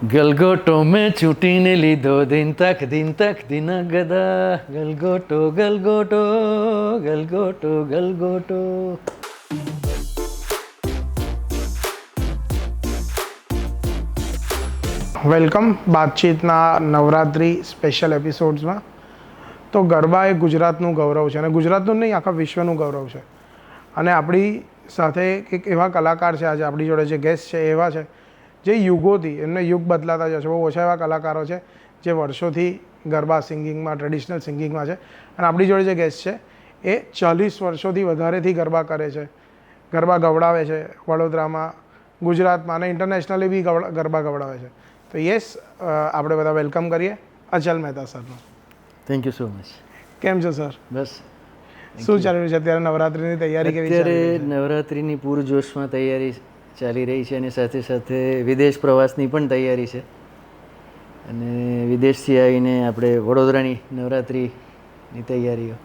ગલગોટો મેં ચૂંટીને લીધો દિન તક દિન ગદા ગલગોટો ગલગોટો ગલગોટો ગલગોટો. વેલકમ બાતચીતના નવરાત્રિ સ્પેશિયલ એપિસોડ્સમાં. તો ગરબા એ ગુજરાતનું ગૌરવ છે અને ગુજરાતનું નહીં આખા વિશ્વનું ગૌરવ છે. અને આપણી સાથે એક એવા કલાકાર છે, આજે આપણી જોડે જે ગેસ્ટ છે એવા છે જે યુગોથી, એમને યુગ બદલાતા જશે. બહુ ઓછા એવા કલાકારો છે જે વર્ષોથી ગરબા સિંગિંગમાં, ટ્રેડિશનલ સિંગિંગમાં છે. અને આપણી જોડે જે ગેસ્ટ છે એ 40 વર્ષોથી વધારેથી ગરબા કરે છે, ગરબા ગવડાવે છે વડોદરામાં, ગુજરાતમાં અને ઇન્ટરનેશનલી બી ગરબા ગવડાવે છે. તો યસ, આપણે બધા વેલકમ કરીએ અચલ મહેતા સરનો. Thank you so much. કેમ છો સર? બસ, શું ચાલી રહ્યું છે અત્યારે? નવરાત્રિની તૈયારી કેવી ચાલી રહી અત્યારે નવરાત્રિની પૂરજોશમાં તૈયારી ચાલી રહી છે અને સાથે સાથે વિદેશ પ્રવાસની પણ તૈયારી છે. અને વિદેશથી આવીને આપણે વડોદરાની નવરાત્રિની તૈયારીઓ.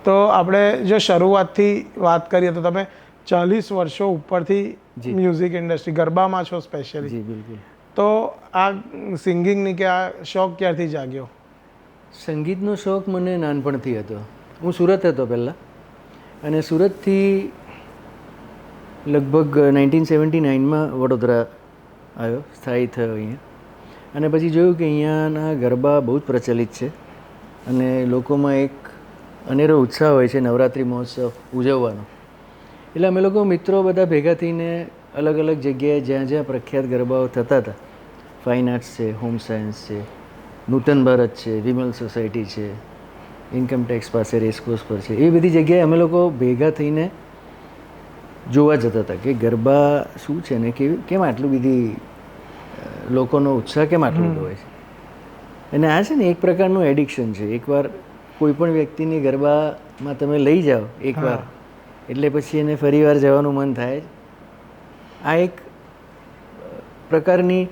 તો આપણે જો શરૂઆતથી વાત કરીએ તો તમે 40 વર્ષો ઉપરથી મ્યુઝિક ઇન્ડસ્ટ્રી ગરબામાં છો સ્પેશિયલી. જી બિલકુલ. તો આ સિંગિંગની કે આ શોખ ક્યારથી જાગ્યો? સંગીતનો શોખ મને નાનપણથી હતો. હું સુરત હતો પહેલાં, અને સુરતથી લગભગ 1979માં વડોદરા આવ્યો, સ્થાયી થયો અહીંયા. અને પછી જોયું કે અહીંયાના ગરબા બહુ જ પ્રચલિત છે અને લોકોમાં એક અનેરો ઉત્સાહ હોય છે નવરાત્રિ મહોત્સવ ઉજવવાનો. એટલે અમે લોકો મિત્રો બધા ભેગા થઈને અલગ અલગ જગ્યાએ જ્યાં જ્યાં પ્રખ્યાત ગરબાઓ થતા હતા, ફાઇન આર્ટ્સ છે, હોમ સાયન્સ છે, નૂતન ભારત છે, વિમલ સોસાયટી છે, ઇન્કમટેક્સ પાસે રેસકોર્સ પર છે, એ બધી જગ્યાએ અમે લોકો ભેગા થઈને જોવા જતા હતા કે ગરબા શું છે ને કેમ આટલું બધી લોકોનો ઉત્સાહ કેમ આટલો બધો હોય છે. અને આ છે ને એક પ્રકારનું એડિક્શન છે. એકવાર કોઈ પણ વ્યક્તિને ગરબામાં તમે લઈ જાઓ એકવાર, એટલે પછી એને ફરીવાર જવાનું મન થાય. આ એક પ્રકારની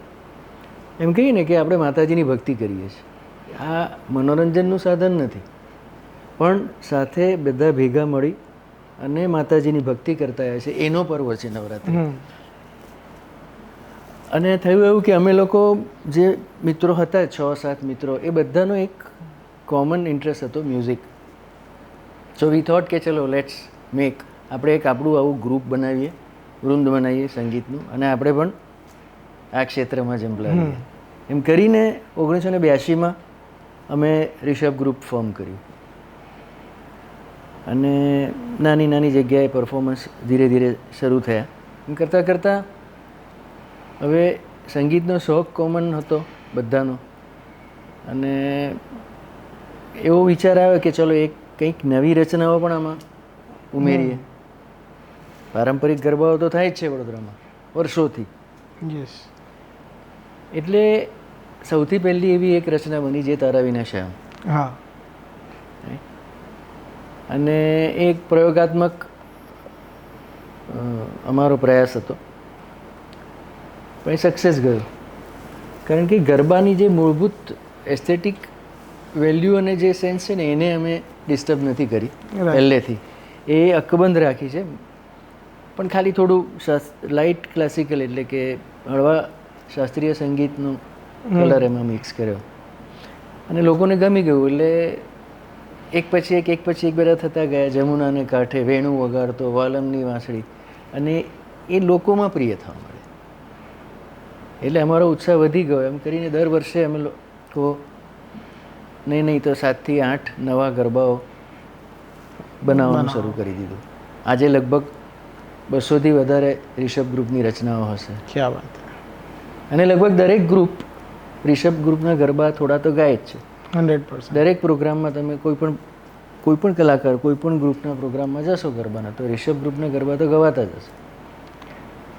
એમ કહીએ ને કે આપણે માતાજીની ભક્તિ કરીએ છીએ. આ મનોરંજનનું સાધન નથી, પણ સાથે બધા ભેગા મળી અને માતાજીની ભક્તિ કરતા હોય છે, એનો પર્વ છે નવરાત્રિ. અને થયું એવું કે અમે લોકો જે મિત્રો હતા, 6-7 મિત્રો, એ બધાનો એક કોમન ઇન્ટરેસ્ટ હતો મ્યુઝિક. સો વી થોટ કે ચલો લેટ્સ મેક, આપણે એક આપણું આવું ગ્રુપ બનાવીએ, વૃંદ બનાવીએ સંગીતનું, અને આપણે પણ આ ક્ષેત્રમાં જંપલાવીએ. એમ કરીને 1982માં અમે રિષભ ગ્રુપ ફોર્મ કર્યું અને નાની નાની જગ્યાએ પરફોર્મન્સ ધીરે ધીરે શરૂ થયા. એમ કરતાં કરતાં હવે સંગીતનો શોખ કોમન હતો બધાનો, અને એવો વિચાર આવ્યો કે ચલો એક કંઈક નવી રચનાઓ પણ આમાં ઉમેરીએ. પારંપરિક ગરબાઓ તો થાય જ છે વડોદરામાં વર્ષોથી. એટલે સૌથી પહેલી એવી એક રચના બની જે તારા વિના શ્યામ. હા. અને એક પ્રયોગાત્મક અમારો પ્રયાસ હતો, પણ સક્સેસ ગયો. કારણ કે ગરબાની જે મૂળભૂત એસ્થેટિક વેલ્યુ અને જે સેન્સ છે ને એને અમે ડિસ્ટર્બ નથી કરી પહેલેથી, એ અકબંધ રાખી છે. પણ ખાલી થોડું લાઇટ ક્લાસિકલ એટલે કે હળવા શાસ્ત્રીય સંગીતનું કલર એમાં મિક્સ કર્યો અને લોકોને ગમી ગયું. એટલે એક પછી એક બધા થતા ગયા. જમુનાને કાંઠે વેણુ વગાડતો, વાલમની વાંસળી, અને એ લોકોમાં પ્રિય થવા મળે. એટલે અમારો ઉત્સાહ વધી ગયો. એમ કરીને દર વર્ષે અમે લોકો નહીં તો 7 થી 8 નવા ગરબાઓ બનાવવાનું શરૂ કરી દીધું. આજે લગભગ 200થી વધારે રિષભ ગ્રુપની રચનાઓ હશે. ક્યાં વાત! અને લગભગ દરેક ગ્રુપ, રિષભ ગ્રુપના ગરબા થોડા તો ગાય જ છે. 100%. દરેક પ્રોગ્રામમાં તમે કોઈ પણ કલાકાર કોઈ પણ ગ્રુપના પ્રોગ્રામમાં જશો ગરબાના, તો રિષભ ગ્રુપના ગરબા તો ગવાતા જ હશે.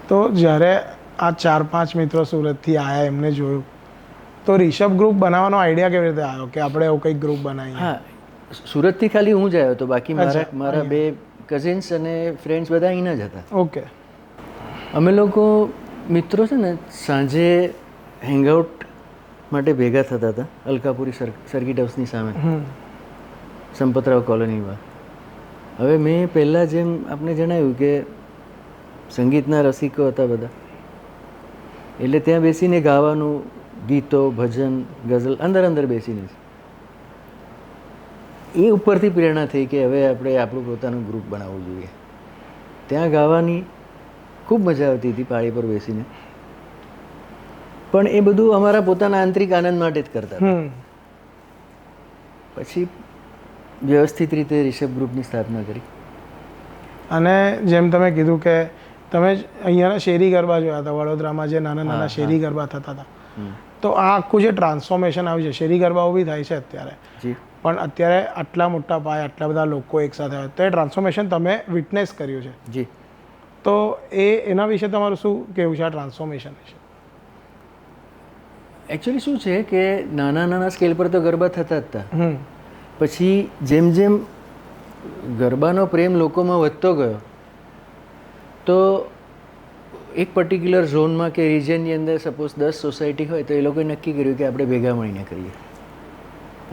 તો જ્યારે આ 4-5 મિત્રો સુરતથી આવ્યા, એમને જોયું, તો રિષભ ગ્રુપ બનાવવાનો આઈડિયા કેવી રીતે આવ્યો કે આપણે એવું કંઈક ગ્રુપ બનાવીએ? હા, સુરતથી ખાલી હું જ આવ્યો હતો, બાકી મારા 2 કઝિન્સ અને ફ્રેન્ડ્સ બધા અહીંના જ હતા. ઓકે. અમે લોકો મિત્રો છે ને સાંજે હેંગઆઉટ માટે ભેગા થતા હતા અલકાપુરી સર્કિટ હાઉસની સામે, સંપતરાવ કોલોનીમાં. હવે મેં પહેલાં જેમ આપને જણાવ્યું કે સંગીતના રસિકો હતા બધા, એટલે ત્યાં બેસીને ગાવાનું, ગીતો, ભજન, ગઝલ અંદર બેસીને જ. એ ઉપરથી પ્રેરણા થઈ કે હવે આપણે આપણું પોતાનું ગ્રુપ બનાવવું જોઈએ. ત્યાં ગાવાની ખૂબ મજા આવતી હતી પાળી પર બેસીને, પણ એ બધું અમારા પોતાના આંતરિક આનંદ માટે જ કરતા હતા. પછી વ્યવસ્થિત રીતે રિષભ ગ્રુપની સ્થાપના કરી. અને જેમ તમે કીધું કે તમે અહીંયાના શેરી ગરબા જોયા હતા વડોદરામાં, જે નાના નાના શેરી ગરબા થતા હતા, તો આ આખું જે ટ્રાન્સફોર્મેશન આવ્યું છે, શેરી ગરબાઓ બી થાય છે અત્યારે, પણ અત્યારે આટલા મોટા પાયે આટલા બધા લોકો એકસાથે આવે, તો એ ટ્રાન્સફોર્મેશન તમે વિટનેસ કર્યું છે. જી. તો એના વિશે તમારું શું કહેવું છે આ ટ્રાન્સફોર્મેશન વિશે? એકચ્યુઅલી શું છે કે નાના સ્કેલ પર તો ગરબા થતા જ હતા. પછી જેમ જેમ ગરબાનો પ્રેમ લોકોમાં વધતો ગયો, તો એક પર્ટિક્યુલર ઝોનમાં કે રિજનની અંદર સપોઝ 10 સોસાયટી હોય તો એ લોકોએ નક્કી કર્યું કે આપણે ભેગા મળીને કરીએ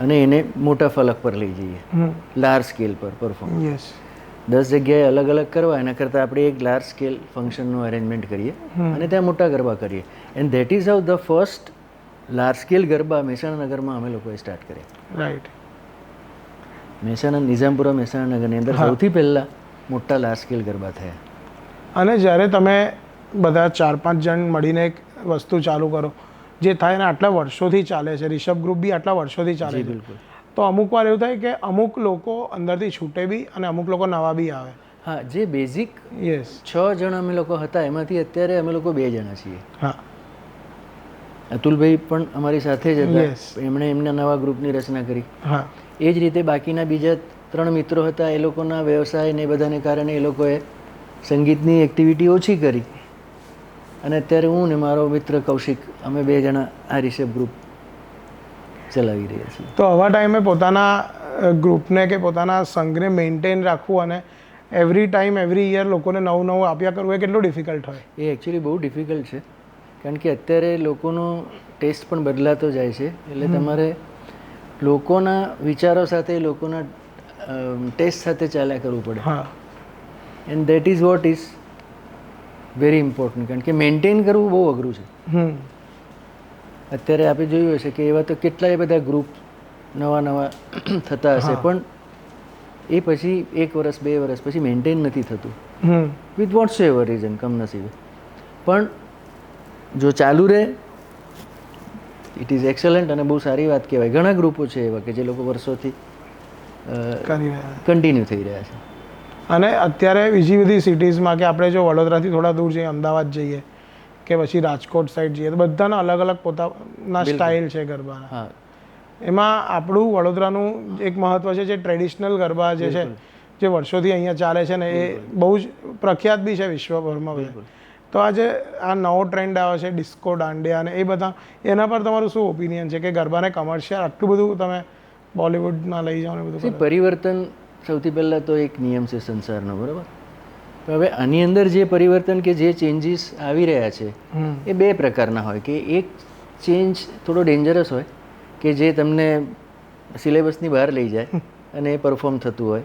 અને એને મોટા ફલક પર લઈ જઈએ, લાર્જ સ્કેલ પર પરફોર્મન્સ. 10 જગ્યાએ અલગ અલગ કરવા એના કરતાં આપણે એક લાર્જ સ્કેલ ફંક્શનનું અરેન્જમેન્ટ કરીએ અને ત્યાં મોટા ગરબા કરીએ. And that is how the first large scale garba Mehsana નગરમાં અમે લોકોએ સ્ટાર્ટ કર્યા. રાઈટ. મહેસાણા, નિઝામપુરા મહેસાણા નગરની અંદર સૌથી પહેલાં મોટા લાર્જ સ્કેલ ગરબા થયા. અને જ્યારે તમે બધા 4-5 જણ મળીને એક વસ્તુ ચાલુ કરો, જે થાય ને આટલા વર્ષોથી ચાલે છે, રિષભ ગ્રુપ બી આટલા વર્ષોથી ચાલે છે, બિલકુલ. તો અમુક વાર એવું થાય કે અમુક લોકો અંદરથી છૂટે બી અને અમુક લોકો નવા બી આવે. હા, જે બેઝિક 6 જણ અમે લોકો હતા એમાંથી અત્યારે અમે લોકો 2 જણા છીએ. હા, અતુલભાઈ પણ અમારી સાથે જ હતા, એમણે એમના નવા ગ્રુપની રચના કરી. હા, એ જ રીતે બાકીના બીજા 3 મિત્રો હતા, એ લોકોના વ્યવસાય ને બધાને કારણે એ લોકોએ સંગીતની એક્ટિવિટી ઓછી કરી અને અત્યારે હું ને મારો મિત્ર કૌશિક અમે 2 જણા આ રિષભ ગ્રુપ ચલાવી રહ્યા છીએ. તો આવા ટાઈમે પોતાના ગ્રુપને કે પોતાના સંઘને મેન્ટેન રાખવું અને એવરી ટાઈમ એવરી યર લોકોને નવું આપ્યા કરવું એ કેટલું ડિફિકલ્ટ હોય? એ એકચ્યુઅલી બહુ ડિફિકલ્ટ છે, કારણ કે અત્યારે લોકોનો ટેસ્ટ પણ બદલાતો જાય છે, એટલે તમારે લોકોના વિચારો સાથે, લોકોના ટેસ્ટ સાથે ચાલ્યા કરવું પડે. હા, and that is what is very important, કારણ કે મેન્ટેન કરવું બહુ અઘરું છે. અત્યારે આપણે જોયું હશે કે એવા તો કેટલાય બધા ગ્રુપ નવા થતા હશે, પણ એ પછી 1 વર્ષ 2 વર્ષ પછી મેન્ટેન નથી થતું, વિથ વોટ્સ એવર રીઝન, કમનસીબે. પણ જો ચાલુ રહે ઇટ ઇઝ એક્સલન્ટ અને બહુ સારી વાત કહેવાય. ઘણા ગ્રુપો છે એવા કે જે લોકો વર્ષોથી કન્ટિન્યુ થઈ રહ્યા છે. અને અત્યારે બીજી બધી સિટીઝમાં કે આપણે જો વડોદરાથી થોડા દૂર જઈએ, અમદાવાદ જઈએ કે પછી રાજકોટ સાઈડ જઈએ, તો બધાના અલગ અલગ પોતાના સ્ટાઇલ છે ગરબાના. હા, એમાં આપણું વડોદરાનું એક મહત્વ છે, જે ટ્રેડિશનલ ગરબા જે છે, જે વર્ષોથી અહીંયા ચાલે છે ને, એ બહુ જ પ્રખ્યાત બી છે વિશ્વભરમાં. તો આજે આ નવો ટ્રેન્ડ આવ્યો છે ડિસ્કો દાંડિયા અને એ બધા, એના પર તમારું શું ઓપિનિયન છે કે ગરબાને કમર્શિયલ આટલું બધું તમે બોલિવૂડના લઈ જાઓ ને બધું? પરિવર્તન સૌથી પહેલાં તો એક નિયમ છે સંસારનો, બરાબર? હવે આની અંદર જે પરિવર્તન કે જે ચેન્જીસ આવી રહ્યા છે એ 2 પ્રકારના હોય. કે એક ચેન્જ થોડો ડેન્જરસ હોય કે જે તમને સિલેબસની બહાર લઈ જાય અને એ પરફોર્મ થતું હોય,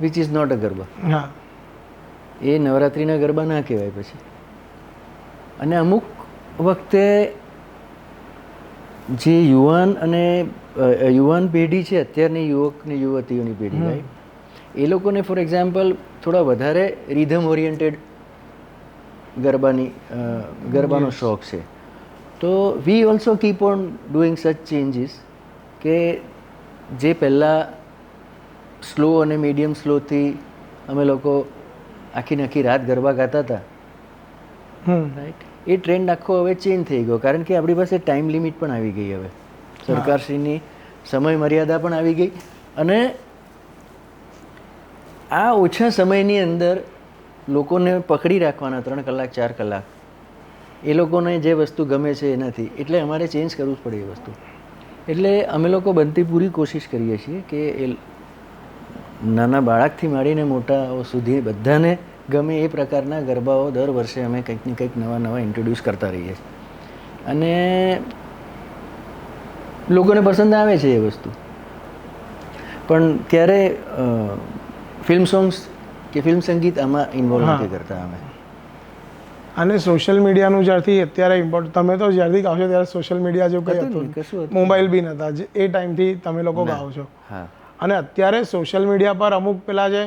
which is not a garba. હા, એ નવરાત્રિના ગરબા ના કહેવાય પછી. અને અમુક વખતે જે યુવાન પેઢી છે, અત્યારની યુવક ને યુવતીઓની પેઢી, રાઈટ, એ લોકોને ફોર એક્ઝામ્પલ થોડા વધારે રિધમ ઓરિએન્ટેડ ગરબાનો શોખ છે. તો we also keep on doing such changes કે જે પહેલાં સ્લો અને મીડિયમ સ્લોથી અમે લોકો આખી રાત ગરબા ગાતા હતા, રાઈટ, એ ટ્રેન્ડ આખો હવે ચેન્જ થઈ ગયો, કારણ કે આપણી પાસે ટાઈમ લિમિટ પણ આવી ગઈ, હવે સરકારશ્રીની સમય મર્યાદા પણ આવી ગઈ, અને આ ઓછા સમયની અંદર લોકોને પકડી રાખવાના 3 કલાક 4 કલાક, એ લોકોને જે વસ્તુ ગમે છે એનાથી, એટલે અમારે ચેન્જ કરવું જ પડે એ વસ્તુ. એટલે અમે લોકો બનતી પૂરી કોશિશ કરીએ છીએ કે એ નાના બાળકથી માંડીને મોટાઓ સુધી બધાને ગમે એ પ્રકારના ગરબાઓ દર વર્ષે અમે કંઈક ને કંઈક નવા ઇન્ટ્રોડ્યુસ કરતા રહીએ છીએ, અને લોકોને પસંદ આવે છે એ વસ્તુ. પણ ક્યારે ફિલ્મ સોંગ્સ કે ફિલ્મ સંગીત આમાં ઇન્વોલ્વ નથી કરતા અમે. અને સોશિયલ મીડિયાનું જ્યારથી અત્યારે ઇમ્પોર્ટ તમે તો જ્યારથી ગાઓ છો ત્યારે સોશિયલ મીડિયા જેવું કંઈ હતું જ નહીં, હતું કશું હતું મોબાઈલ બી નહોતા એ ટાઈમથી તમે લોકો ગાઓ છો હા અને અત્યારે સોશિયલ મીડિયા પર અમુક પેલા જે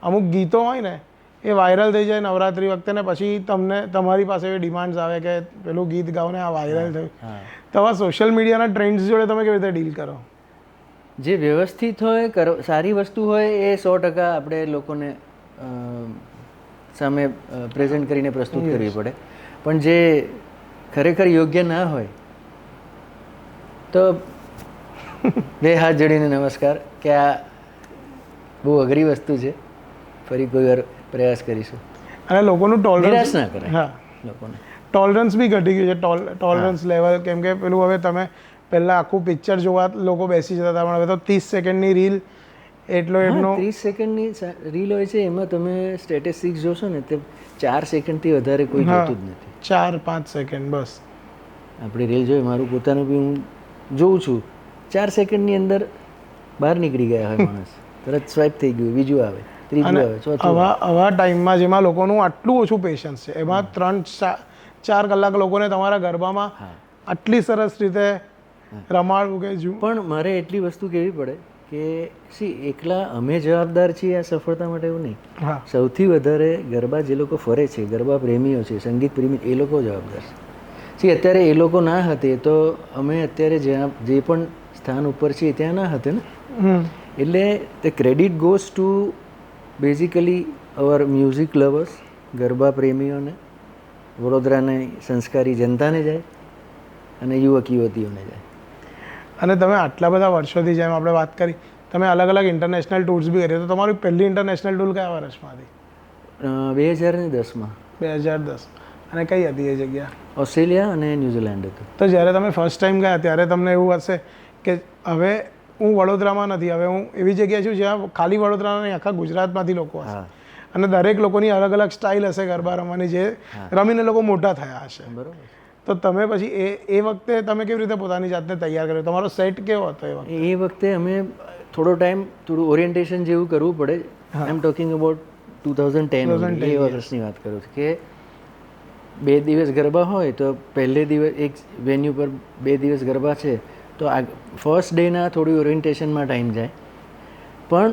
અમુક ગીતો હોય ને એ વાયરલ થઈ જાય નવરાત્રી વખતે ને પછી તમને તમારી પાસે એવી ડિમાન્ડ્સ આવે કે પેલું ગીત ગાઓ ને આ વાયરલ થયું હા તો આવા સોશિયલ મીડિયાના ટ્રેન્ડ્સ જોડે તમે કેવી રીતે ડીલ કરો? જે વ્યવસ્થિત હોય સારી વસ્તુ હોય એ 100% આપણે લોકોને સામે પ્રેઝન્ટ કરીને પ્રસ્તુત કરવી પડે, પણ જે ખરેખર યોગ્ય ના હોય તો બે હાથ જોડીને નમસ્કાર કે આ બહુ અઘરી વસ્તુ છે, ફરી કોઈ વાર પ્રયાસ કરીશું. અને લોકોનું નિરાશ ટોલરન્સ ના કરાય હા લોકોને. ટોલરન્સ બી ઘટી ગયું છે ટોલરન્સ લેવલ કેમ કે પેલું હવે તમે પહેલાં આખું પિક્ચર જોવા લોકો બેસી જતા હતા પણ હવે તો 30 સેકન્ડની રીલ એટલો એમનો 30 સેકન્ડની રીલ હોય છે, એમાં તમે સ્ટેટિસ્ટિક્સ જોશો ને તે 4 સેકન્ડથી વધારે કોઈ જોતું જ નથી. 4-5 સેકન્ડ બસ. આપણી રીલ જોઈએ, મારું પોતાનું બી હું જોઉં છું, 4 સેકન્ડની અંદર બહાર નીકળી ગયા હોય માણસ, તરત સ્વાઇપ થઈ ગયું, બીજું આવે, ત્રીજું અને આવે, ચોથું આવે. આવા ટાઈમમાં જેમાં લોકોનું આટલું ઓછું પેશન્સ છે એમાં 3-4 કલાક લોકોને તમારા ગરબામાં આટલી સરસ રીતે રમાડવું કે જો પણ મારે એટલી વસ્તુ કહેવી પડે કે એકલા અમે જવાબદાર છીએ આ સફળતા માટે એવું નહીં. હા સૌથી વધારે ગરબા જે લોકો ફરે છે, ગરબા પ્રેમીઓ છે, સંગીત પ્રેમી, એ લોકો જવાબદાર છે. અત્યારે એ લોકો ના હતે તો અમે અત્યારે જ્યાં જે પણ સ્થાન ઉપર છીએ ત્યાં ના હતે ને. એટલે the credit goes to basically our music lovers, garba પ્રેમીઓને, વડોદરાની સંસ્કારી જનતાને જાય અને યુવક યુવતીઓને જાય. અને તમે આટલા બધા વર્ષોથી જેમ આપણે વાત કરી તમે અલગ અલગ ઇન્ટરનેશનલ ટૂર્સ બી કરી તો તમારી પહેલી ઇન્ટરનેશનલ ટૂર કયા વર્ષમાં હતી? 2010માં. 2010. અને કઈ હતી એ જગ્યા? ઓસ્ટ્રેલિયા અને ન્યુઝીલેન્ડ હતું. તો જ્યારે તમે ફર્સ્ટ ટાઈમ ગયા ત્યારે તમને એવું હશે કે હવે હું વડોદરામાં નથી, હવે હું એવી જગ્યાએ છું જ્યાં ખાલી વડોદરાના નહીં આખા ગુજરાતમાંથી લોકો હશે અને દરેક લોકોની અલગ અલગ સ્ટાઇલ હશે ગરબા રમવાની જે રમીને લોકો મોટા થયા હશે. બરોબર. તો તમે પછી એ વખતે તમે કેવી રીતે પોતાની જાતને તૈયાર કર્યો? તમારો સેટ કેવો હતો એ વખતે? એ વખતે અમે થોડો ટાઈમ થોડું ઓરિએન્ટેશન જેવું કરવું પડે. આઈ એમ ટોકિંગ અબાઉટ 2010 એ વર્ષની વાત કરું છું કે 2 દિવસ ગરબા હોય તો પહેલે દિવસ એક વેન્યુ પર 2 દિવસ ગરબા છે તો આ ફર્સ્ટ ડેના થોડી ઓરિએન્ટેશનમાં ટાઈમ જાય. પણ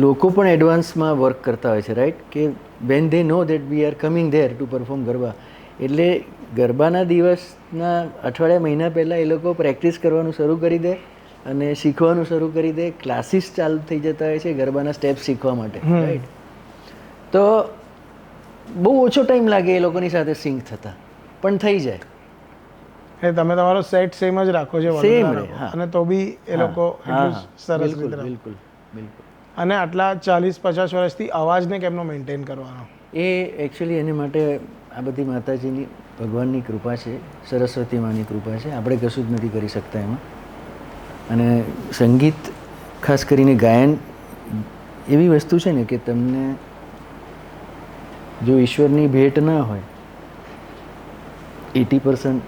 લોકો પણ એડવાન્સમાં વર્ક કરતા હોય છે, રાઈટ? કે when they know that we are coming there to perform garba, એટલે ગરબાના દિવસના અઠવાડિયા મહિના પહેલાં એ લોકો પ્રેક્ટિસ કરવાનું શરૂ કરી દે અને શીખવાનું શરૂ કરી દે. ક્લાસીસ ચાલુ થઈ જતા હોય છે ગરબાના સ્ટેપ શીખવા માટે, રાઈટ? તો બહુ ઓછો ટાઈમ લાગે એ લોકોની સાથે સિંક થતા, પણ થઈ જાય. એ તમે તમારો સેટ સેમ જ રાખો છો સેમ વડોદરાનો. અને તો બી એ લોકો એટલું સરસ રીતે રમે. બિલકુલ બિલકુલ. અને આટલા 40-50 વર્ષથી અવાજને કેમનો મેન્ટેન કરવાનો? એ એકચ્યુઅલી એને માટે આ બધી માતાજીની ભગવાનની કૃપા છે, સરસ્વતી માની કૃપા છે. આપણે કશું જ નથી કરી શકતા એમાં. અને સંગીત ખાસ કરીને ગાયન એવી વસ્તુ છે ને કે તમને જો ઈશ્વરની ભેટ ના હોય, 80%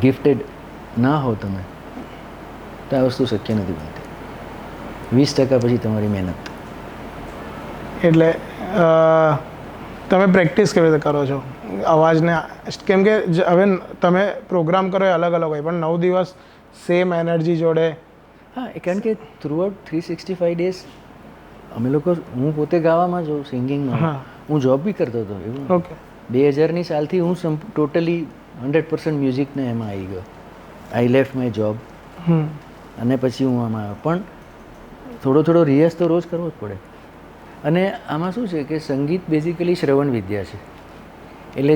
ગિફ્ટેડ ના હો તમે, તો આ વસ્તુ શક્ય નથી બનતી. 20% પછી તમારી મહેનત. એટલે તમે પ્રેક્ટિસ કેવી રીતે કરો છો અવાજને? કેમ કે હવે તમે પ્રોગ્રામ કરો એ અલગ અલગ હોય પણ 9 દિવસ સેમ એનર્જી જોડે. હા, કારણ કે થ્રુઆઉટ 365 ડેઝ અમે લોકો, હું પોતે ગાવામાં છું, સિંગિંગમાં હું જોબ બી કરતો હતો. એવું ઓકે. 2000ની સાલથી હું ટોટલી 100% મ્યુઝિકને એમાં આવી ગયો. આઈ લેફ્ટ માય જોબ અને પછી હું આમાં આવ્યો. પણ થોડો રિયાઝ તો રોજ કરવો જ પડે. અને આમાં શું છે કે સંગીત બેઝિકલી શ્રવણ વિદ્યા છે. એટલે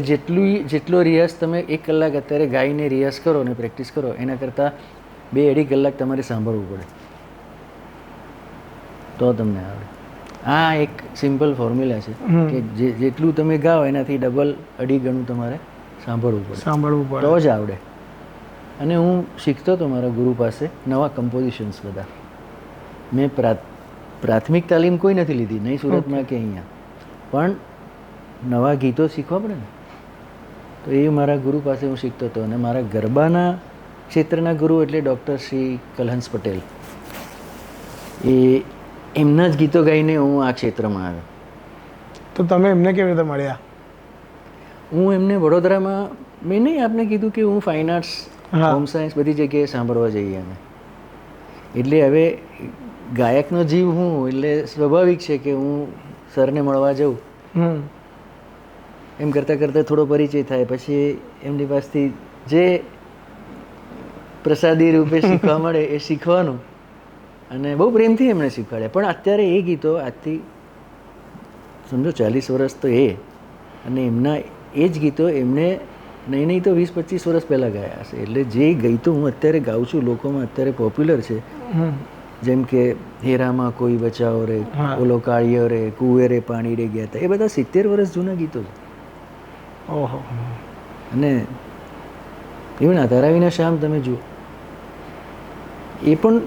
જેટલો રિયાઝ તમે 1 કલાક અત્યારે ગાઈને રિયાઝ કરો અને પ્રેક્ટિસ કરો એના કરતાં 2-2.5 કલાક તમારે સાંભળવું પડે તો તમને આવડે. આ એક સિમ્પલ ફોર્મ્યુલા છે કે જેટલું તમે ગાઓ એનાથી ડબલ 2.5 ગણું તમારે સાંભળવું પડે તો જ આવડે. અને હું શીખતો હતો મારા ગુરુ પાસે નવા કમ્પોઝિશન્સ બધા. મેં પ્રાથમિક તાલીમ કોઈ નથી લીધી, નહીં સુરતમાં કે અહીંયા, પણ નવા ગીતો શીખવા પડે ને, તો એ મારા ગુરુ પાસે હું શીખતો હતો. અને મારા ગરબાના ક્ષેત્રના ગુરુ એટલે ડૉક્ટર શ્રી કલહંસ પટેલ. એમના જ ગીતો ગાઈને હું આ ક્ષેત્રમાં આવ્યો. તો તમે એમને કેવી રીતે મળ્યા? હું એમને વડોદરામાં મેં નહીં આપને કીધું કે હું ફાઇન આર્ટ્સ હા. હોમ સાયન્સ બધી જગ્યાએ સાંભળવા જઈએ અમે. એટલે હવે ગાયકનો જીવ હું એટલે સ્વાભાવિક છે કે હું સરને મળવા જાઉં. હમ. એમ કરતાં કરતાં થોડો પરિચય થાય પછી એમની પાસેથી જે પ્રસાદી રૂપે શીખવા મળે એ શીખવાનું અને બહુ પ્રેમથી એમણે શીખવાડ્યા. પણ અત્યારે એ ગીતો આજથી સમજો 40 વર્ષ તો એ અને એમના એ જ ગીતો એમણે નહીં તો 20-25 વર્ષ પહેલાં ગાયા હશે. એટલે જે ગીતો હું અત્યારે ગાઉં છું લોકોમાં અત્યારે પોપ્યુલર છે, જેમ કે હેરામાં કોઈ બચાવો રે, ઓલો કાળિયો રે, કુવેરે પાણી રે ગયા હતા, એ બધા 70 વર્ષ જૂના ગીતો છે. ઓહો. અને even આ તારા વિના શ્યામ તમે જુઓ, એ પણ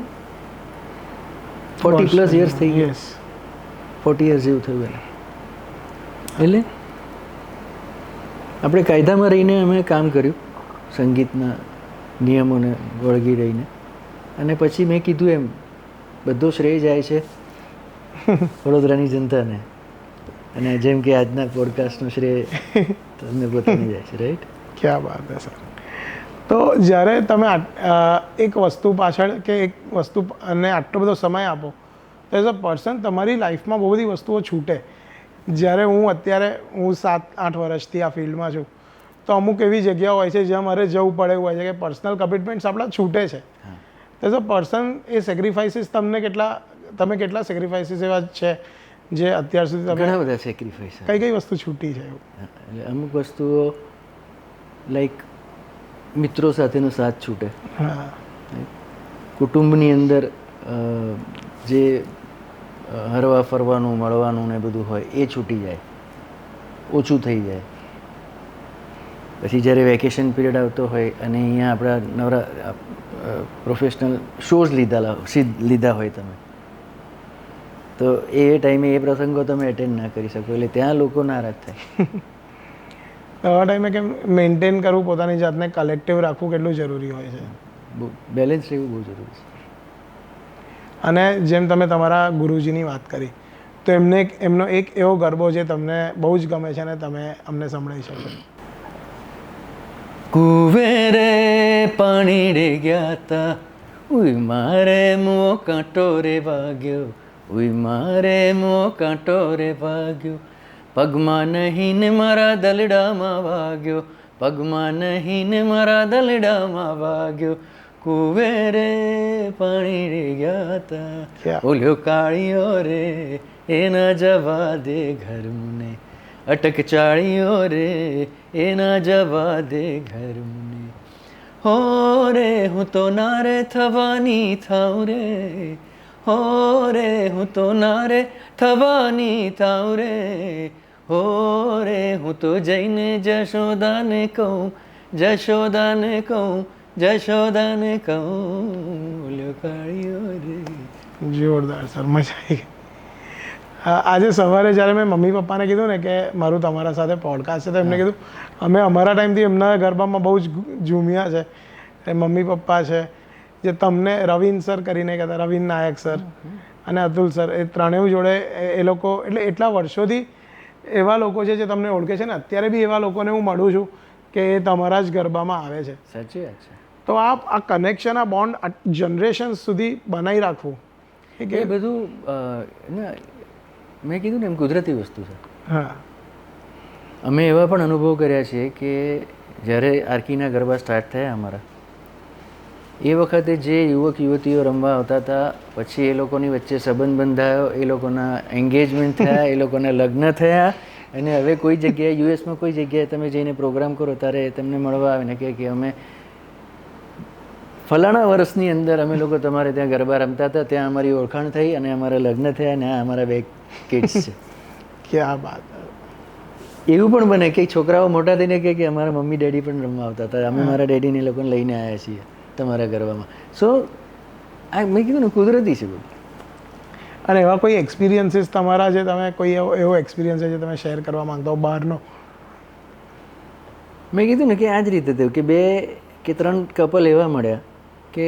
40+ યર્સ થઈ ગયા. 40 યર્સ જેવું થયું એને. એટલે આપણે કાયદામાં રહીને અમે કામ કર્યું, સંગીતના નિયમોને વળગી રહીને. અને પછી મેં કીધું એમ બધો શ્રેય જાય છે વડોદરાની જનતાને, અને જેમ કે આજના પોડકાસ્ટનો શ્રેય તમને પોતાને જાય છે. રાઈટ? ક્યાં વાત છે સર. તો જ્યારે તમે એક વસ્તુ પાછળ કે એક વસ્તુ અને આટલો બધો સમય આપો તો એઝ અ પર્સન તમારી લાઈફમાં બહુ બધી વસ્તુઓ છૂટે. જ્યારે હું 7-8 વર્ષથી આ ફિલ્ડમાં છું તો અમુક એવી જગ્યાઓ હોય છે જ્યાં મારે જવું પડે એવું હોય છે કે પર્સનલ કમિટમેન્ટ્સ આપણા છૂટે છે. એઝ અ પર્સન એ સેક્રિફાઈસીસ તમે કેટલા સેક્રિફાઈસીસ એવા છે જે અત્યાર સુધી તમે ઘણા બધા સેક્રિફાઈસ. કઈ વસ્તુ છૂટી છે એવું? એટલે અમુક વસ્તુઓ લાઈક મિત્રો સાથેનો સાથ છૂટે, કુટુંબની અંદર જે હરવા ફરવાનું મળવાનું ને બધું હોય એ છૂટી જાય, ઓછું થઈ જાય. પછી જ્યારે વેકેશન પિરિયડ આવતો હોય અને અહીંયા આપણા પ્રોફેશનલ શોઝ લીધા હોય તમે, તો એ ટાઈમે એ પ્રસંગો તમે એટેન્ડ ના કરી શકો, એટલે ત્યાં લોકો નારાજ થાય. આવા ટાઈમે કેમ મેન્ટેન કરવું પોતાની જાતને, કલેક્ટિવ રાખવું કેટલું જરૂરી હોય છે? બહુ બેલેન્સ રહેવું બહુ જરૂરી છે. અને જેમ તમે તમારા ગુરુજીની વાત કરી તો એમનો એક એવો ગરબો જે તમને બહુ જ ગમે છે અને તમે અમને સંભળાવી શકો? કુવેરે પાણી રે ગયા તા, ઉઈ મારે મો કાંટો રે વાગ્યો, ઉઈ મારે મો કાંટો રે વાગ્યો, પગમાં નહીં ને મારા દલડામાં વાગ્યો, પગમાં નહીં ને મારા દલડામાં વાગ્યો, કુવેરે પાણી રે ગયા તા, ઓલ્યો કાળિયો રે એ ન જવા દે ઘર મને, અટક ચાળીઓ રે એ ના જવા દે ઘર મને, હો રે હું તો નારે થવાની થાઉં રે, હો રે હું તો નારે થવાની થાઉં રે, હો રે હું તો જઈને જશોદાને કહું, જશોદાને કહું, જશોદાને કહું, ઓલ્યો કાળિયો રે. જોરદાર સર, મજા આવી ગઈ. આજે સવારે જ્યારે મેં મમ્મી પપ્પાને કીધું ને કે મારું તમારા સાથે પોડકાસ્ટ છે તો એમને કીધું અમે અમારા ટાઈમથી એમના ગરબામાં બહુ જ ઝૂમ્યા છે. એ મમ્મી પપ્પા છે જે તમને રવિન સર કરીને કહેતા, રવિન નાયક સર અને અતુલ સર, એ ત્રણેય જોડે એ લોકો એટલે એટલા વર્ષોથી એવા લોકો છે જે તમને ઓળખે છે ને અત્યારે બી એવા લોકોને હું મળું છું કે એ તમારા જ ગરબામાં આવે છે. સાચી વાત છે. તો આ કનેક્શન, આ બોન્ડ જનરેશન સુધી બનાવી રાખવું એ બધું મેં કીધું ને એમ કુદરતી વસ્તુ છે. હા. અમે એવા પણ અનુભવ કર્યા છે કે જ્યારે આરકીના ગરબા સ્ટાર્ટ થયા અમારા, એ વખતે જે યુવક યુવતીઓ રમવા આવતા હતા, પછી એ લોકોની વચ્ચે સંબંધ બંધાયો, એ લોકોના એન્ગેજમેન્ટ થયા, એ લોકોના લગ્ન થયા, અને હવે કોઈ જગ્યાએ યુએસમાં કોઈ જગ્યાએ તમે જઈને પ્રોગ્રામ કરો ત્યારે તમને મળવા આવે ને કે અમે ફલાણા વર્ષની અંદર અમે લોકો તમારે ત્યાં ગરબા રમતા હતા, ત્યાં અમારી ઓળખાણ થઈ અને અમારા લગ્ન થયા અને આ અમારા 2 કિડ્સ છે. ક્યાં વાત. એવું પણ બને કે છોકરાઓ મોટા થઈને કહે કે અમારા મમ્મી ડેડી પણ રમવા આવતા હતા, અમે મારા ડેડીને લોકોને લઈને આવ્યા છીએ તમારા ગરબામાં. સો આ મેં કીધું ને કુદરતી છે બધું. અને એવા કોઈ એક્સપિરિયન્સીસ તમારા જે તમે કોઈ એવો એક્સપિરિયન્સ છે જે તમે શેર કરવા માંગતા હો બહારનો? મેં કીધું ને કે આ જ રીતે થયું કે 2 કે 3 કપલ એવા મળ્યા કે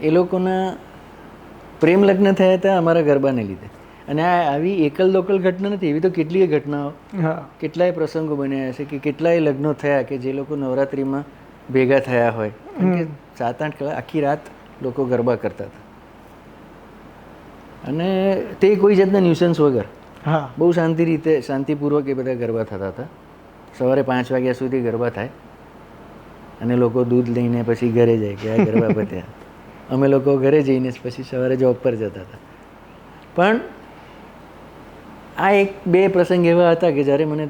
એ લોકોના પ્રેમ લગ્ન થયા હતા અમારા ગરબાને લીધે, અને આ આવી એકલ લોકલ ઘટના નથી, એવી તો કેટલીય ઘટનાઓ, હા કેટલાય પ્રસંગો બન્યા હશે કે કેટલાય લગ્નો થયા કે જે લોકો નવરાત્રિમાં ભેગા થયા હોય. કારણ કે 7-8 કલાક આખી રાત લોકો ગરબા કરતા હતા અને તે કોઈ જાતના ન્યુસન્સ વગર હા બહુ શાંતિપૂર્વક એ બધા ગરબા થતા હતા. સવારે 5 વાગ્યા સુધી ગરબા થાય અને લોકો દૂધ લઈને પછી ઘરે જાય કે આ ગરબા પત્યા. અમે લોકો ઘરે જઈને પછી સવારે જોબ પર જતા હતા. પણ આ 1-2 પ્રસંગ એવા હતા કે જ્યારે મને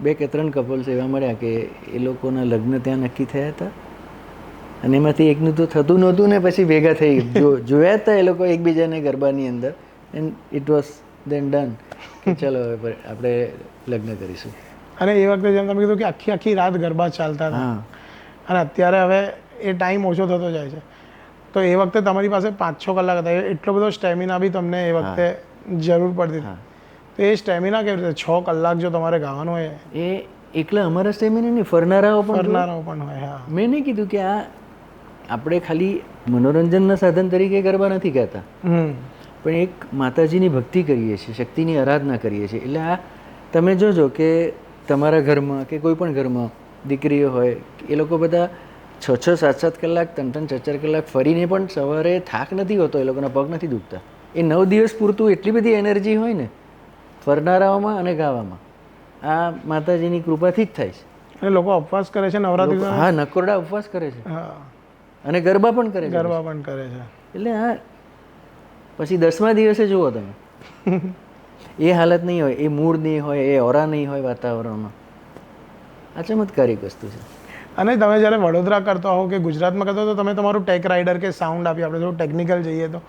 બે કે ત્રણ કપલ્સ એવા મળ્યા કે એ લોકોના લગ્ન ત્યાં નક્કી થયા હતા અને એમાંથી એકનું તો થતું નહોતું ને પછી ભેગા થઈ જોયા હતા એ લોકો એકબીજાને ગરબાની અંદર and it was then done કે ચલો હવે આપણે લગ્ન કરીશું. અને એ વખતે જેમ તમે કીધું કે આખી રાત ગરબા ચાલતા હતા હા અને અત્યારે હવે એ ટાઈમ ઓછો થતો જાય છે, તો એ વખતે તમારી પાસે 5-6 કલાક હતા, એટલો બધો સ્ટેમિના બી તમને એ વખતે જરૂર પડતી હતી. તો એ સ્ટેમિના કેવી રીતે 6 કલાક જો તમારે ગાવાનું હોય, એ એકલા અમારા સ્ટેમિના નહીં, ફરનારાઓ પણ ફરનારાઓ પણ હોય. હા મેં નહીં કીધું કે આ આપણે ખાલી મનોરંજનના સાધન તરીકે ગરબા નથી ગાતા, પણ એક માતાજીની ભક્તિ કરીએ છીએ, શક્તિની આરાધના કરીએ છીએ. એટલે આ તમે જોજો કે તમારા ઘરમાં કે કોઈ પણ ઘરમાં દીકરીઓ હોય, એ લોકો બધા 6-6, 7-7 કલાક, 3-3, 4-4 કલાક ફરીને પણ સવારે થાક નથી હોતો, એ લોકોના પગ નથી દુખતા. એ 9 દિવસ પૂરતું એટલી બધી એનર્જી હોય ને ફરનારાઓમાં અને ગાવામાં. આ માતાજીની કૃપાથી જ થાય છે. અને લોકો ઉપવાસ કરે છે નવરાત્રી. હા, નકોરડા ઉપવાસ કરે છે હા અને ગરબા પણ કરે છે. ગરબા પણ કરે છે. એટલે હા, પછી 10મા દિવસે જુઓ તમે એ હાલત નહીં હોય, એ મૂડ નહીં હોય, એ ઓરા નહીં હોય વાતાવરણમાં. આ ચમત્કારિક વસ્તુ છે. અને તમે જ્યારે વડોદરા કરતા હો કે ગુજરાતમાં કરતા હો તો તમે તમારું ટેક રાઇડર કે સાઉન્ડ આપી, આપણે થોડું ટેકનિકલ જઈએ તો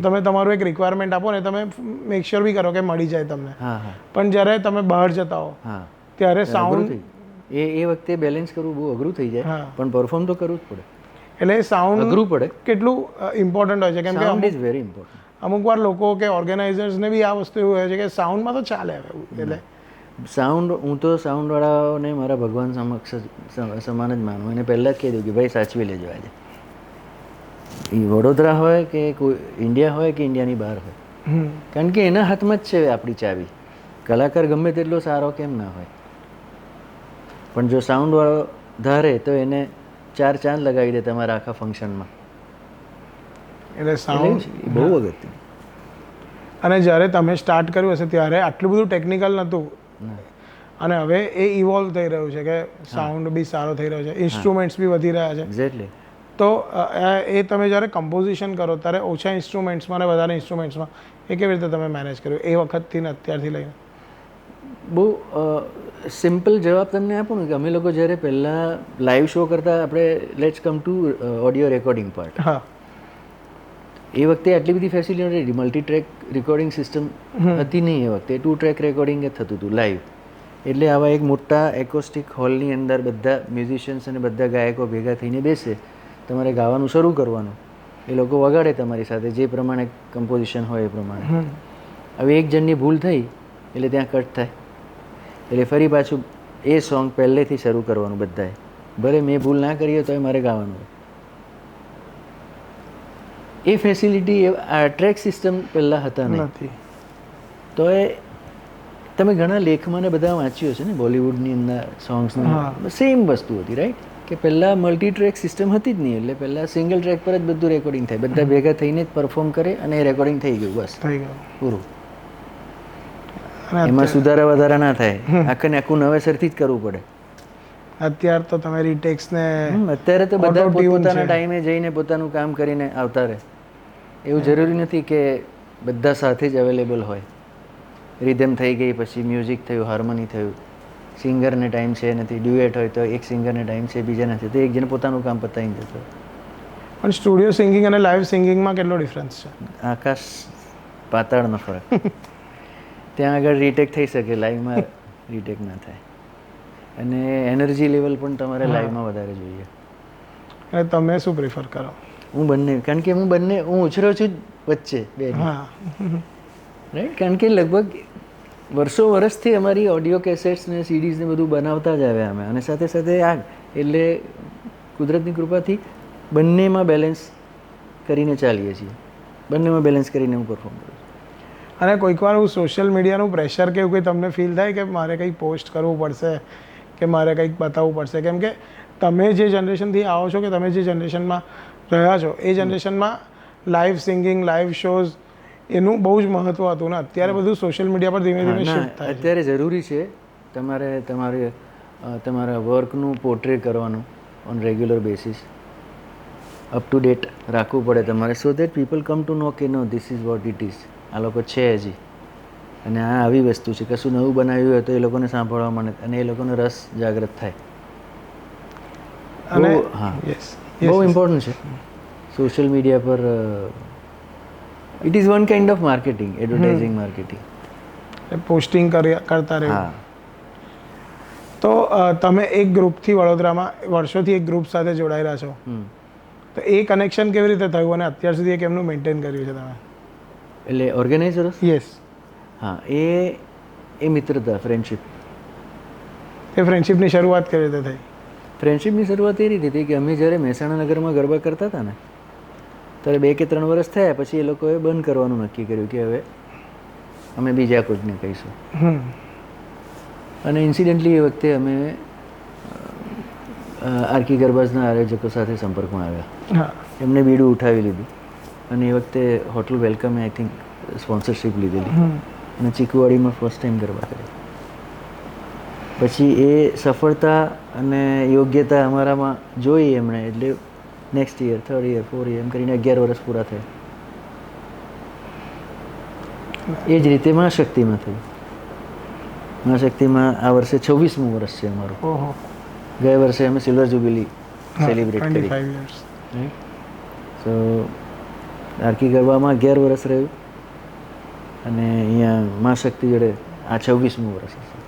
તમે તમારું એક રિક્વાયરમેન્ટ આપો ને તમે મેક શ્યોર બી કરો કે મળી જાય તમને. હા હા પણ જ્યારે તમે બહાર જતા હો હા ત્યારે સાઉન્ડ એ વખતે બેલેન્સ કરવું બહુ અઘરું થઈ જાય, હા. પણ પરફોર્મ તો કરવું જ પડે. એટલે સાઉન્ડ અઘરું પડે. કેટલું ઇમ્પોર્ટન્ટ હોય છે, કેમ કે સાઉન્ડ ઇઝ વેરી ઇમ્પોર્ટન્ટ. અમુક વાર લોકો કે ઓર્ગેનાઇઝર્સને બી આ વસ્તુ એવું હોય છે કે સાઉન્ડમાં તો ચાલે હવે એટલે સાઉન્ડ, હું તો સાઉન્ડવાળાઓને મારા ભગવાન સમાન જ માનું. એને પહેલાં જ કહી દઉં કે ભાઈ સાચવી લેજો આજે. એ વડોદરા હોય કે કોઈ ઇન્ડિયા હોય કે ઇન્ડિયાની બહાર હોય, કારણ કે એના હાથમાં જ છે આપણી ચાવી. કલાકાર ગમે તેટલો સારો કેમ ના હોય, પણ જો સાઉન્ડવાળો ધારે તો એને 4 ચાંદ લગાવી દે તમારા આખા ફંક્શનમાં. એટલે સાઉન્ડ બહુ અગત્યનું. અને જ્યારે તમે સ્ટાર્ટ કર્યું હશે ત્યારે આટલું બધું ટેકનિકલ નહોતું અને હવે એ ઇવોલ્વ થઈ રહ્યું છે કે સાઉન્ડ બી સારો થઈ રહ્યો છે, ઇન્સ્ટ્રુમેન્ટ્સ બી વધી રહ્યા છે. એક્ઝેક્ટલી. તો એ તમે જ્યારે કમ્પોઝિશન કરો ત્યારે ઓછા ઇન્સ્ટ્રુમેન્ટ્સમાં અને વધારે ઇન્સ્ટ્રુમેન્ટ્સમાં એ કેવી રીતે તમે મેનેજ કર્યું એ વખતથી ને અત્યારથી લઈને? બહુ સિમ્પલ જવાબ તમને આપું ને કે અમે લોકો જ્યારે પહેલાં લાઈવ શો કરતા, આપણે let's come to audio recording part. હા એ વખતે આટલી બધી ફેસિલિટી હતી, મલ્ટી ટ્રેક રેકોર્ડિંગ સિસ્ટમ હતી નહીં એ વખતે. 2 ટ્રેક રેકોર્ડિંગ જ થતું હતું લાઈવ. એટલે આવા એક મોટા એકોસ્ટિક હોલની અંદર બધા મ્યુઝિશિયન્સ અને બધા ગાયકો ભેગા થઈને બેસે, તમારે ગાવાનું શરૂ કરવાનું, એ લોકો વગાડે તમારી સાથે જે પ્રમાણે કમ્પોઝિશન હોય એ પ્રમાણે. હવે એક જણની ભૂલ થઈ એટલે ત્યાં કટ થાય, એટલે ફરી પાછું એ સોંગ પહેલેથી શરૂ કરવાનું બધાએ. ભલે મેં ભૂલ ના કરી હોય તો મારે ગાવાનું હોય. એ ફેસિલિટી આ ટ્રેક સિસ્ટમ પહેલાં હતા નહીં. તો એ તમે ઘણા લેખમાં ને બધા વાંચ્યું હશે ને બોલિવૂડની અંદર સોંગ્સની સેમ વસ્તુ હતી, રાઈટ? કે પહેલાં મલ્ટી ટ્રેક સિસ્ટમ હતી જ નહીં. એટલે પહેલાં સિંગલ ટ્રેક પર જ બધું રેકોર્ડિંગ થાય, બધા ભેગા થઈને જ પરફોર્મ કરે અને એ રેકોર્ડિંગ થઈ ગયું, બસ થઈ ગયું પૂરું. એમાં સુધારા વધારા ના થાય, આખે ને આખું નવેસરથી જ કરવું પડે. અત્યારે તો તમે રીટેક્સ ને અત્યારે તો બધા પોતાના ટાઈમે જઈને પોતાનું કામ કરીને આવતા રહે. એવું જરૂરી નથી કે બધા સાથે જ અવેલેબલ હોય. રિધમ થઈ ગઈ પછી મ્યુઝિક થયું, હાર્મોની થયું, સિંગરને ટાઈમ છે નથી, ડ્યુએટ હોય તો એક સિંગરને ટાઈમ છે, બીજા નથી, તો એક જણ પોતાનું કામ પતાવીને જતો. પણ સ્ટુડિયો સિંગિંગ અને લાઈવ સિંગિંગમાં કેટલો ડિફરન્સ છે? આકાશ પાતાળનો ફરક. ત્યાં આગળ રીટેક થઈ શકે, લાઈવમાં રીટેક ના થાય. અને એનર્જી લેવલ પણ તમારે લાઈવમાં વધારે જોઈએ. અને તમે શું પ્રિફર કરો? હું બંને, કારણ કે હું ઉછર્યો છું વચ્ચે બે. રાઈટ? કારણ કે લગભગ વર્ષોથી અમારી ઓડિયો કેસેટ્સ ને સીડીઝ ને બધું બનાવતા જ આવ્યા અમે, અને સાથે સાથે આ એટલે કુદરતની કૃપાથી બંનેમાં બેલેન્સ કરીને ચાલીએ છીએ. બંનેમાં બેલેન્સ કરીને હું પરફોર્મ કરું છું. અને કોઈક વાર હું સોશિયલ મીડિયાનું પ્રેશર કે એવું કંઈ તમને ફીલ થાય કે મારે કંઈક પોસ્ટ કરવું પડશે કે મારે કંઈક બતાવવું પડશે? કેમ કે તમે જે જનરેશનથી આવો છો કે તમે જે જનરેશનમાં રહ્યા છો એ જનરેશનમાં લાઈવ સિંગિંગ, લાઈવ શોઝ એનું બહુ જ મહત્ત્વ હતું ને અત્યારે બધું સોશિયલ મીડિયા પર ધીમે ધીમે શિફ્ટ થાય છે. અત્યારે જરૂરી છે તમારા વર્કનું પોર્ટ્રે કરવાનું on regular basis, up to date રાખવું પડે તમારે, so that people come to know કે know this is what it is. આ લોકો છે હજી અને આ આવી વસ્તુ છે, કશું નવું બનાવ્યું હોય તો એ લોકોને સાંભળવા મળે અને એ લોકોનો રસ જાગૃત થાય. અને હા, યસ, બહુ ઇમ્પોર્ટન્ટ છે સોશિયલ મીડિયા પર. It is one kind of marketing, advertising marketing. Posting કરતા રહેવું. હા. તો તમે એક ગ્રુપથી વડોદરામાં વર્ષોથી એક ગ્રુપ સાથે જોડાયેલા છો, તો એ કનેક્શન કેવી રીતે થયું અને અત્યાર સુધી એ કેમનું મેન્ટેન કર્યું છે તમે? એટલે ઓર્ગેનાઇઝર્સ? યસ. હા, એ મિત્રતા, ફ્રેન્ડશિપ. એ ફ્રેન્ડશિપની શરૂઆત કેવી રીતે થઈ? ફ્રેન્ડશિપની શરૂઆત એ રીતે થઈ કે અમે જ્યારે મહેસાણા નગરમાં ગરબા કરતા હતા ને ત્યારે 2 કે 3 વર્ષ થયા પછી એ લોકોએ બંધ કરવાનું નક્કી કર્યું કે હવે અમે બીજા કોઈને કહીશું. અને ઇન્સિડન્ટલી એ વખતે અમે આરકી ગરબાઝના આયોજકો સાથે સંપર્કમાં આવ્યા. એમને બીડું ઉઠાવી લીધું અને એ વખતે હોટલ વેલકમે આઈ થિંક સ્પોન્સરશિપ લીધેલી અને ચીકુવાડીમાં ફર્સ્ટ ટાઈમ ગરબા કર્યા. પછી એ સફળતા અને યોગ્યતા અમારામાં જોઈ એમણે, એટલે next year, 3rd year, 4th year એમ કરીને 11 વર્ષ પૂરા થયા. એ જ રીતે મહાશક્તિમાં થયું. મહાશક્તિમાં આ વર્ષે 26મું વર્ષ છે અમારું. ઓહો. ગયા વર્ષે અમે સિલ્વર જ્યુબિલી સેલિબ્રેટ કરી. 25 years. સો આરકી ગરબામાં 11 વર્ષ રહ્યું અને અહીંયા મહાશક્તિ જોડે આ 26મું વર્ષ હશે.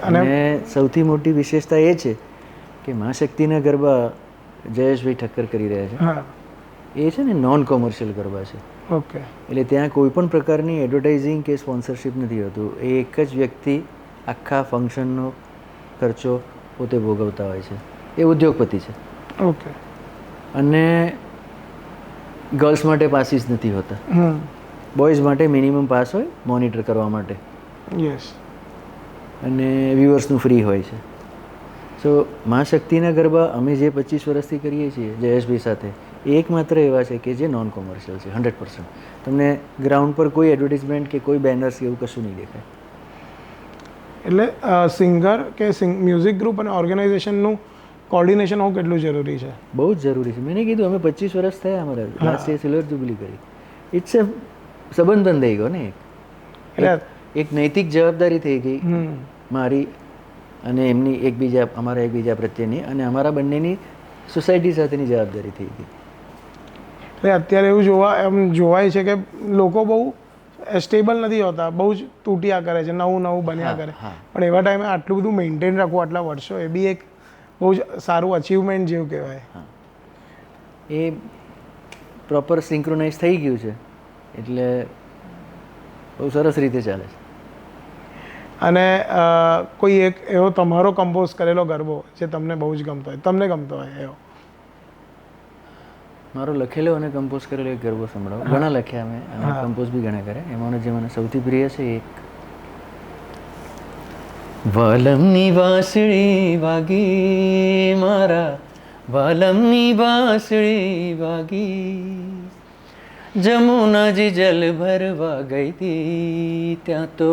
અને સૌથી મોટી વિશેષતા એ છે કે મહાશક્તિના ગરબા જયેશભાઈ ઠક્કર કરી રહ્યા છે. એ છે ને નોન કોમર્શિયલ ગરબા છે. ઓકે. એટલે ત્યાં કોઈ પણ પ્રકારની એડવર્ટાઇઝિંગ કે સ્પોન્સરશિપ નથી હોતું. એ એક જ વ્યક્તિ આખા ફંક્શનનો ખર્ચો પોતે ભોગવતા હોય છે. એ ઉદ્યોગપતિ છે. ઓકે. અને ગર્લ્સ માટે પાસીસ નથી હોતા, બોયઝ માટે મિનિમમ પાસ હોય મોનિટર કરવા માટે. યસ. અને વ્યુઅર્સનું ફ્રી હોય છે. સો મહાશક્તિના ગરબા અમે જે 25 વર્ષથી કરીએ છીએ જયેશભાઈ સાથે, એ એકમાત્ર એવા છે કે જે નોન કોમર્શિયલ છે 100%. તમને ગ્રાઉન્ડ પર કોઈ એડવર્ટિઝમેન્ટ કે કોઈ બેનર્સ એવું કશું નહીં દેખાય. એટલે સિંગર કે મ્યુઝિક ગ્રુપ અને ઓર્ગેનાઇઝેશનનું કોર્ડિનેશન હોવું કેટલું જરૂરી છે? બહુ જ જરૂરી છે. મેં કીધું અમે 25 વર્ષ થયા અમારા, લાસ્ટ યર સિલ્વર જ્યુબિલી કરી. ઇટ્સ એ સંબંધ બંધાઈ ગયો ને. એટલે એક નૈતિક જવાબદારી થઈ ગઈ મારી અને એમની અમારા એકબીજા પ્રત્યેની, અને અમારા બંનેની સોસાયટી સાથેની જવાબદારી થઈ ગઈ. એટલે અત્યારે એવું જોવાય છે કે લોકો બહુ સ્ટેબલ નથી હોતા, બહુ જ તૂટ્યા કરે છે, નવું બન્યા કરે. પણ એવા ટાઈમે આટલું બધું મેન્ટેન રાખવું આટલા વર્ષો, એ બી એક બહુ જ સારું અચીવમેન્ટ જેવું કહેવાય. એ પ્રોપર સિંક્રોનાઇઝ થઈ ગયું છે એટલે બહુ સરસ રીતે ચાલે છે. અને કોઈ એક એવો તમારો કમ્પોઝ કરેલો ગરબો જે તમને બહુ જ ગમતો હોય, તમને ગમતો હોય એવો? મારો લખેલો અને કમ્પોઝ કરેલો એક ગરબો સંભળાવો. ઘણા લખ્યા અમે અને કમ્પોઝ બી ઘણા કર્યા. એમાંનો જે મને સૌથી પ્રિય છે એક, વાલમની વાંસળી વાગી મારા વાલમની વાંસળી વાગી, જમુનાજી જલ ભરવા ગઈ હતી ત્યાં તો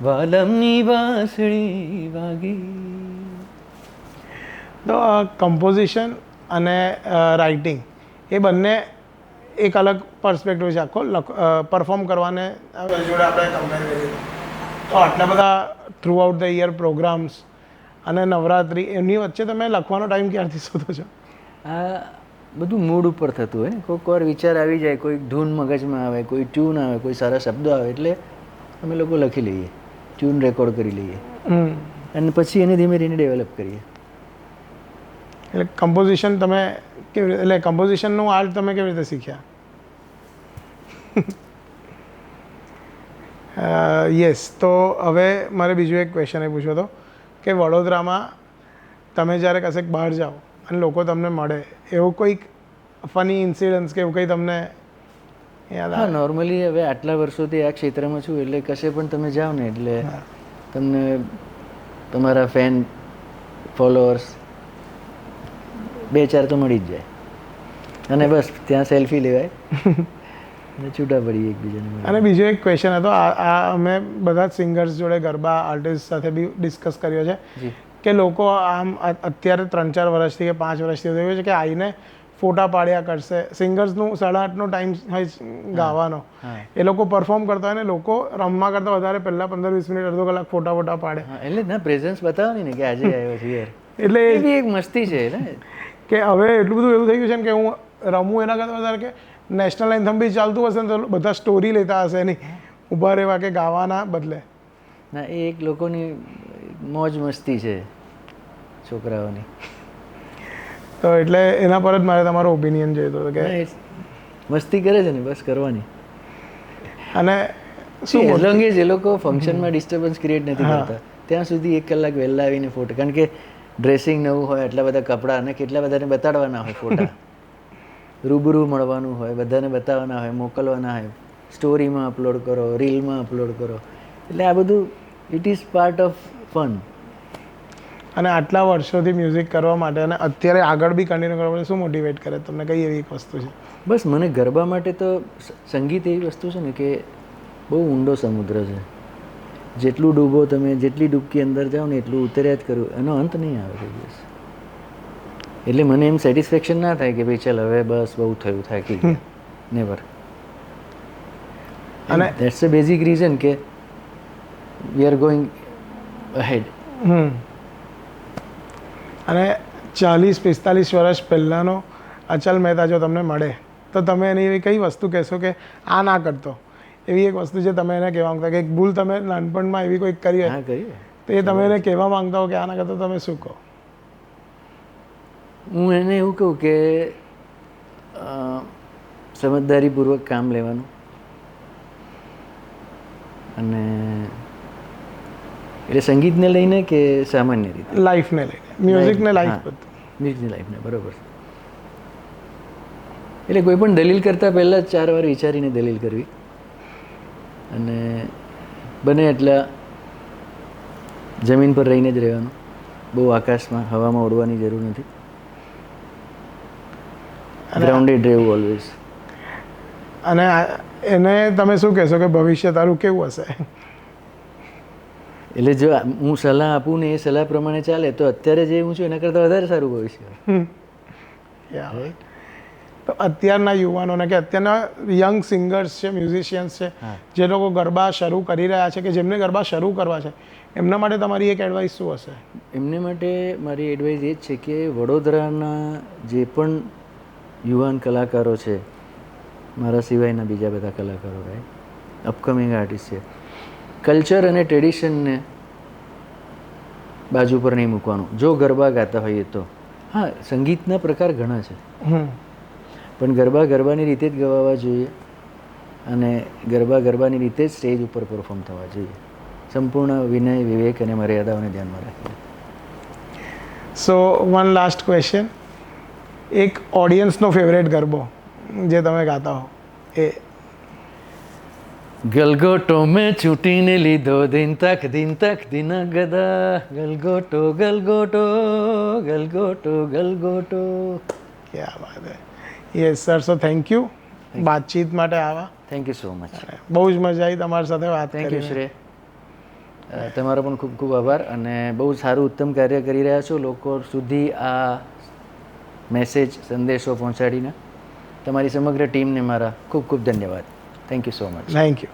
વાલમની વાંસળી વાગી. તો કમ્પોઝિશન અને રાઇટિંગ એ બંને એક અલગ પર્સપેક્ટિવ છે. આખો પરફોર્મ કરવાને જોડે આપણે કમ્પેર કરીએ તો આટલા બધા throughout the year programmes અને નવરાત્રિ, એમની વચ્ચે તમે લખવાનો ટાઈમ ક્યારથી શોધો છો? આ બધું મૂડ ઉપર થતું હોય. કોઈક વાર વિચાર આવી જાય, કોઈ ધૂન મગજમાં આવે, કોઈ ટ્યુન આવે, કોઈ સારા શબ્દો આવે, એટલે અમે લોકો લખી લઈએ, ટ્યુન રેકોર્ડ કરી લઈએ અને પછી એને ધીમે ધીમે ડેવલપ કરીએ. એટલે કમ્પોઝિશન તમે કેવી રીતે, એટલે કમ્પોઝિશનનું આર્ટ તમે કેવી રીતે શીખ્યા? યસ. તો હવે મારે બીજો એક ક્વેશ્ચન એ પૂછ્યો હતો કે વડોદરામાં તમે જ્યારે કશેક બહાર જાઓ અને લોકો તમને મળે, એવું કોઈક ફની ઇન્સિડન્સ કે એવું કંઈ તમને યાદ હા નોર્મલી હવે આટલા વર્ષોથી આ ક્ષેત્રમાં છું એટલે કશે પણ તમે જાઓ ને એટલે તમને તમારા ફેન ફોલોઅર્સ 2-4 તો મળી જ જાય અને બસ ત્યાં સેલ્ફી લેવાય અને છૂટા પડીએ એકબીજાને. અને બીજો એક ક્વેશ્ચન હતો, આ અમે બધા જ સિંગર્સ જોડે ગરબા આર્ટિસ્ટ સાથે બી ડિસ્કસ કર્યો છે જી કે લોકો આમ અત્યારે 3-4 વર્ષથી કે 5 વર્ષથી થયું છે કે આવીને ફોટા પાડ્યા કરશે. સિંગર્સનું 8:30નો ટાઈમ હોય ગાવાનો, હા એ લોકો પરફોર્મ કરતા હોય ને લોકો રમવા કરતાં વધારે પહેલાં 15-20 મિનિટ અડધો કલાક ફોટા પાડે. હા એટલે ના પ્રેઝન્સ બતાવવાની ને કે આજે આવ્યો છે યાર, એટલે એ બી એક મસ્તી છે ને. કે હવે એટલું બધું એવું થઈ ગયું છે ને કે હું રમું એના કરતાં વધારે કે નેશનલ એન્થમ બી ચાલતું હશે ને તો બધા સ્ટોરી લેતા હશે નહીં ઊભા રહેવા કે ગાવાના બદલે. ના એ એક લોકોની મોજ મસ્તી છે છોકરાઓની. તો એટલે એના પર જ મારે તમારો ઓપિનિયન જોઈતો હતો કે ના, એ મસ્તી કરે છે ને બસ કરવાની. અને શું એઝ લોંગ એઝ એ લોકો ફંક્શનમાં ડિસ્ટર્બન્સ ક્રિએટ નથી કરતા ત્યાં સુધી 1 કલાક વહેલા આવીને ફોટો, કારણ કે ડ્રેસિંગ નવું હોય, આટલા બધા કપડાં અને કેટલા બધાને બતાડવાના હોય ફોટા, રૂબરૂ મળવાનું હોય, બધાને બતાવવાના હોય, મોકલવાના હોય, સ્ટોરીમાં અપલોડ કરો, રીલમાં અપલોડ કરો, એટલે આ બધું it is part of fun. અને આટલા વર્ષોથી મ્યુઝિક કરવા માટે અને અત્યારે આગળ બી કન્ટિન્યુ કરવા માટે શું મોટિવેટ કરે તમને? કઈ એવી એક વસ્તુ છે? બસ મને ગરબા માટે તો સંગીત એવી વસ્તુ છે ને કે બહુ ઊંડો સમુદ્ર છે. જેટલું ડૂબો તમે, જેટલી ડૂબકી અંદર જાઓ ને એટલું ઉતર્યા જ કરવું, એનો અંત નહીં આવે કોઈ દિવસ. એટલે મને એમ સેટિસ્ફેક્શન ના થાય કે ભાઈ ચાલ હવે બસ બહુ થયું, થાકી ગયા, નેવર. અને દેટ્સ અ બેઝિક રીઝન કે વી આર ગોઈંગ અહેડ. અને 40-45 વર્ષ પહેલાંનો અચલ મહેતા જો તમને મળે તો તમે એની એવી કઈ વસ્તુ કહેશો કે આ ના કરતો? એવી એક વસ્તુ જે તમે એને કહેવા માંગતા, કે એક ભૂલ તમે નાનપણમાં એવી કોઈ કરી હોય હા કરી તો એ તમે એને કહેવા માંગતા હો કે આ ના કરતો, તમે શું કહો? હું એને એવું કહું કે સમજદારીપૂર્વક કામ લેવાનું અને એટલે સંગીતને લઈને કે સામાન્ય રીતે લાઈફને લઈને, મ્યુઝિકને લાઈફ બધું. મ્યુઝિકની લાઈફને બરોબર. એટલે કોઈ પણ દલીલ કરતાં પહેલાં 4 વાર વિચારીને દલીલ કરવી અને બને એટલા જમીન પર રહીને જ રહેવાનું, બહુ આકાશમાં હવામાં ઉડવાની જરૂર નથી. ગ્રાઉન્ડેડ રહેવું ઓલવેઝ. અને એને તમે શું કહેશો કે ભવિષ્ય તારું કેવું હશે? એટલે જો હું સલાહ આપું ને એ સલાહ પ્રમાણે ચાલે તો અત્યારે જે હું છું એના કરતાં વધારે સારું ભવિષ્ય. તો અત્યારના યુવાનોને કે અત્યારના યંગ સિંગર્સ છે, મ્યુઝિશિયન્સ છે, જે લોકો ગરબા શરૂ કરી રહ્યા છે કે જેમને ગરબા શરૂ કરવા છે, એમના માટે તમારી એક એડવાઇસ શું હશે? એમને માટે મારી એડવાઇસ એ જ છે કે વડોદરાના જે પણ યુવાન કલાકારો છે, મારા સિવાયના બીજા બધા કલાકારો ભાઈ અપકમિંગ આર્ટિસ્ટ છે, કલ્ચર અને ટ્રેડિશનને બાજુ પર નહીં મૂકવાનું. જો ગરબા ગાતા હોઈએ તો હા, સંગીતના પ્રકાર ઘણા છે પણ ગરબાની રીતે જ ગવાવા જોઈએ અને ગરબાની રીતે જ સ્ટેજ ઉપર પરફોર્મ થવા જોઈએ, સંપૂર્ણ વિનય, વિવેક અને મર્યાદાઓને ધ્યાનમાં રાખીને. સો વન લાસ્ટ ક્વેશ્ચન, એક ઓડિયન્સનો ફેવરેટ ગરબો જે તમે ગાતા હો એ? ગલગોટો મેં છૂટીને લીધો દિન તક દિન ગદા, ગલગોટો ગલગોટો ગલગોટો ગલગોટો. ક્યાં વાત હે. Yes sir, so thank you વાતચીત માટે આવા. Thank you so much. બહુ જ મજા આવી તમારી સાથે વાત થેન્ક યુ કરીને. શ્રેય. તમારો પણ ખૂબ ખૂબ આભાર અને બહુ સારું ઉત્તમ કાર્ય કરી રહ્યા છો લોકો સુધી આ મેસેજ, સંદેશો પહોંચાડીને. તમારી સમગ્ર ટીમને મારા ખૂબ ખૂબ ધન્યવાદ. Thank you so much. Thank you.